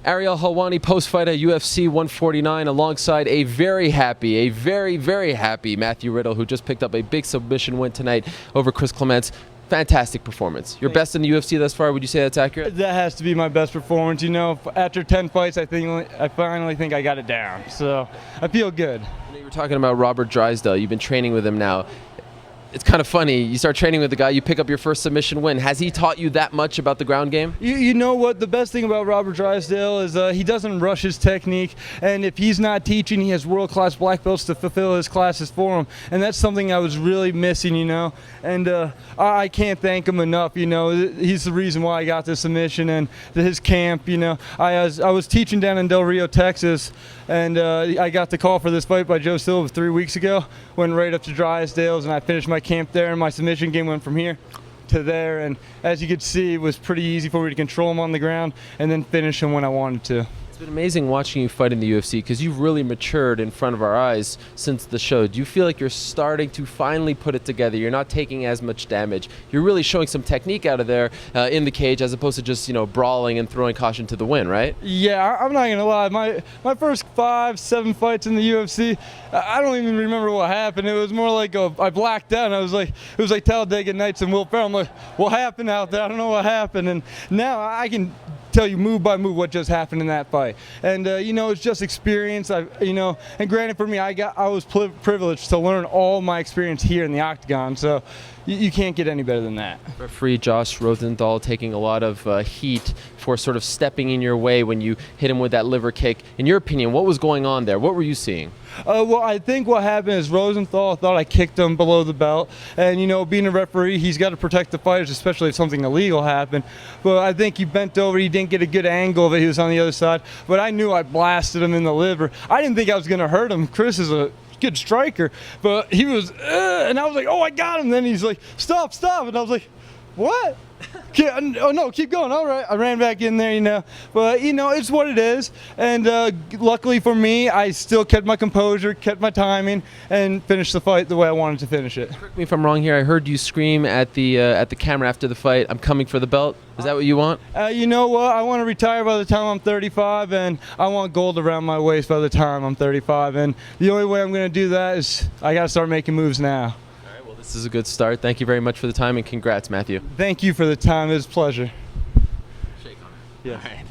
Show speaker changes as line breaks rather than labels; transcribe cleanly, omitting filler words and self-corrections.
Ariel Helwani post-fight at UFC 149 alongside a very happy Matthew Riddle, who just picked up a big submission win tonight over Chris Clements. Fantastic performance. Your best in the UFC thus far, would you say that's accurate?
That has to be my best performance. You know, after 10 fights, I finally think I got it down. So I feel good.
You were talking about Robert Drysdale. You've been training with him now. It's kind of funny. You start training with the guy, you pick up your first submission win. Has he taught you that much about the ground game?
You know what? The best thing about Robert Drysdale is he doesn't rush his technique. And if he's not teaching, he has world-class black belts to fulfill his classes for him. And that's something I was really missing, you know. And I can't thank him enough, you know. He's the reason why I got this submission and his camp, you know. I was teaching down in Del Rio, Texas, and I got the call for this fight by Joe Silva 3 weeks ago. Went right up to Drysdale's, and I finished my camp there, and my submission game went from here to there, and as you could see, it was pretty easy for me to control him on the ground and then finish him when I wanted to.
It's been amazing watching you fight in the UFC because you've really matured in front of our eyes since the show. Do you feel like you're starting to finally put it together? You're not taking as much damage. You're really showing some technique out of there in the cage, as opposed to just, you know, brawling and throwing caution to the wind, right?
Yeah, I'm not gonna lie. My first 5-7 fights in the UFC, I don't even remember what happened. It was more like I blacked out. And it was like Talladega Nights and Will Ferrell. I'm like, what happened out there? I don't know what happened. And now I can tell you move by move what just happened in that fight. And you know, it's just experience. You know, and granted, for me, I was privileged to learn all my experience here in the octagon. So you can't get any better than that.
Referee Josh Rosenthal taking a lot of heat for sort of stepping in your way when you hit him with that liver kick. In your opinion, what was going on there? What were you seeing?
Well, I think what happened is Rosenthal thought I kicked him below the belt. And, you know, being a referee, he's got to protect the fighters, especially if something illegal happened. But I think he bent over. He didn't get a good angle of it. He was on the other side. But I knew I blasted him in the liver. I didn't think I was going to hurt him. Chris is a good striker. But he was, and I was like, oh, I got him. Then he's like, stop. And I was like, what? Oh no, keep going. All right, I ran back in there, you know. But you know, it's what it is. And luckily for me, I still kept my composure, kept my timing, and finished the fight the way I wanted to finish it.
Correct me if I'm wrong here. I heard you scream at the camera after the fight, "I'm coming for the belt." Is that what you want?
You know what? I want to retire by the time I'm 35, and I want gold around my waist by the time I'm 35. And the only way I'm going to do that is I got to start making moves now.
This is a good start. Thank you very much for the time, and congrats, Matthew.
Thank you for the time. It was a pleasure.
Shake on it.
Yeah.
All right.